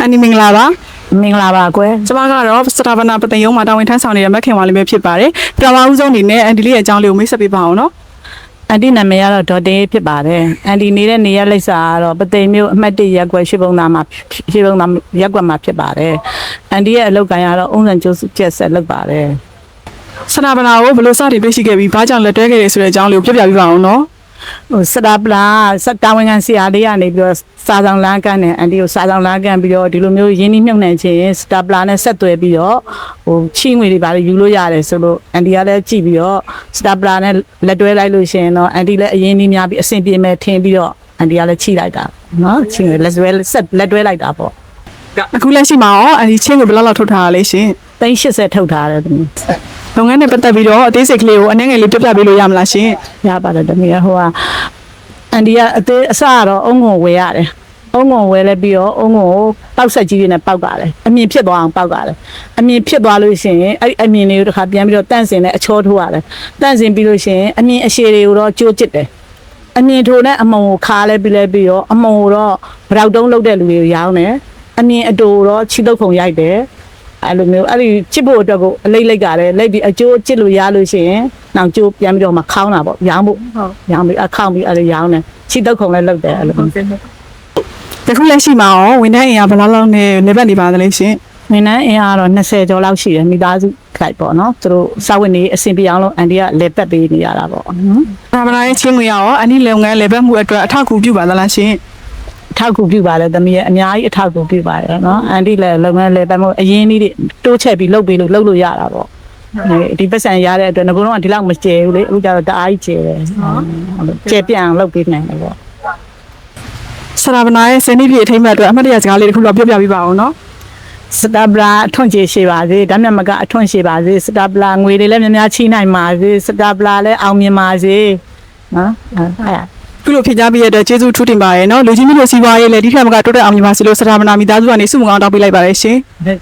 အန်ဒီမင်္ဂလာပါ မင်္ဂလာပါကွယ် ကျမကတော့စတာဗနာပသိမ်ယုံမှာတာဝန်ထမ်းဆောင်နေတဲ့မခင်ဝါလေးပဲဖြစ်ပါတယ်ပထမဦးဆုံးအနေနဲ့အန်ဒီလေးရဲ့အကြောင်းလေးကိုမိတ်ဆက်ပေးပါအောင်နော် အန်တီနာမည်ကတော့ဒေါ်တေးဖြစ်ပါတယ်အန်တီနေတဲ့နေရာလိပ်စာကတော့ပသိမ်မြို့အမှတ်1ရပ်ကွက်ရှိပုံသားမှာရှိပုံသားရပ်ကွက်မှာဖြစ်ပါတယ်အန်တီရဲ့အလုပ်ကိုင်ကတော့အုံးစံကျိုးကျက်ဆက်လုပ်ပါတယ် စတာဗနာကိုဘယ်လိုစတင်တွေ့ရှိခဲ့ပြီးဘာကြောင့်လက်တွဲခဲ့ရဆိုတဲ့အကြောင်းလေးကိုပြပြပေးပါအောင်နော် ဟိုစတာပလာစတာဝန်ခံဆရာလေးကနေပြီးတော့စာဆောင်လမ်းကန်းနဲ့အန်တီကိုစာဆောင်လမ်းကန်းပြီးတော့ဒီလိုမျိုးရင်းနှီးမြှုပ်နှံခြင်းစတာပလာနဲ့ဆက်သွယ်ပြီးတော့ဟိုချီငွေတွေပါလေယူလို့ရတယ်ဆိုလို့အန်တီကလည်းကြည့်ပြီးတော့စတာပလာနဲ့လက်တွဲလိုက်လို့ရှိရင်တော့အန်တီလည်းအရင်နှီးများပြီးအဆင်ပြေမယ်ထင်ပြီးတော့အန်တီကလည်းချိလိုက်တာနော်ချီငွေလက်တွဲလိုက်တာပေါ့ အခုလက်ရှိမှာရောအန်ဒီချင်းကိုဘယ်လောက်ထုတ်ထားရလဲရှင် 380ထုတ်ထားတယ်သမီး လုပ်ငန်းနဲ့ပတ်သက်ပြီးတော့အသေးစိတ်ကလေးကိုအနည်းငယ်လေးပြပြပေးလို့ရမလားရှင် ရပါတယ်သမီးဟိုကအန်ဒီကအသေးအစကတော့အုံငုံဝယ်ရတယ်အုံငုံဝယ်လဲပြီးတော့အုံငုံကိုပေါက်ဆက်ကြီးတွေနဲ့ပေါက်ပါတယ်အမြင်ဖြစ်သွားအောင်ပေါက်ပါတယ်အမြင်ဖြစ်သွားလို့ရှိရင်အဲ့အမြင်တွေကိုတစ်ခါပြန်ပြီးတော့တန့်စင်နဲ့အချောထိုးရတယ်တန့်စင်ပြီးလို့ရှိရင်အမြင်အရှည်တွေကိုတော့ကြိုးကျစ်တယ်အမြင်ထိုးနဲ့အမုံကိုခါလဲပြီးလဲပြီးတော့အမုံကိုတော့ဗရောက်တုံးလုပ်တဲ့လူတွေကိုရောင်းတယ်အမြင်အတူတော့ခြိတုပ်ခုံရိုက်တယ်အဲ့လိုမျိုးအဲ့ဒီချစ်ဖို့အတွက်ကိုအလိတ်လိုက်ကြတယ်လိုက်ပြီးအကျိုးချစ်လို့ရလို့ရှိရင်နောက်ကျိုးပြန်ပြီးတော့မှခေါင်းတာပေါ့ရောင်းဖို့ရောင်းပြီးအခေါင်းပြီးအဲ့လိုရောင်းတယ်ချစ်တုပ်ခုံလည်းလုပ်တယ်အဲ့လို ယခုလက်ရှိမှာရောဝန်ထမ်းအင်အားဘယ်လောက်လောက်နဲ့နေပတ်နေပါသလဲရှင် မင်းနဲ့အင်အားတော့20ကျော်လောက်ရှိတယ်မိသားစုခိုက်ပေါ့နော်သူတို့စာဝတ်နေအဆင်ပြေအောင်လို့အန်တီကလေပတ်ပေးနေရတာပေါ့နော် စတာဗနာရဲ့ချင်းငွေရောအန်ဒီလုပ်ငန်းလေပတ်မှုအတွက်အထောက်အကူပြုပါသလားရှင် အထောက်အကူပြုပါတယ်သမီးရဲ့အများကြီးအထောက်အကူပြုပါတယ်နော်အန်တီလည်းလုပ်ငန်းလေပတ်မှုအရင်လေးတိုးချက်ပြီးလုပ်လို့ရတာပေါ့ဒီပတ်စံရတဲ့အတွက်ငါကတော့ဒီလောက်မကျဲဘူးလေအခုကျတော့တအားကြီးကျဲတယ်ကျဲပြန့်အောင်လုပ်ပေးနိုင်တယ်ပေါ့ စတာဗနာရဲ့စနေပြည့်အထိမ်းအမှတ်အတွက်အမှတ်တရစကားလေးတစ်ခုတော့ပြပြပေးပါအောင်နော် စတာပလာအထွန့်ချေရှိပါစေဒါမြတ်မကအထွန့်ရှိပါစေစတာပလာငွေတွေလည်းများများချိနိုင်ပါစေစတာပလာလည်းအောင်မြင်ပါစေနော်အဲ့ ပြုလို့ဖြစ်ကြပြီးရတဲ့ကျေးဇူးထူးတင်ပါရယ်နော်လူကြီးမျိုးစီးပွားရေးလည်းဒီထက်မကတိုးတက်အောင်မြင်ပါစေလို့စတာဗနာမိသားစုကနေစုမကောင်းတောင်းပေးလိုက်ပါရရှင် ဒါ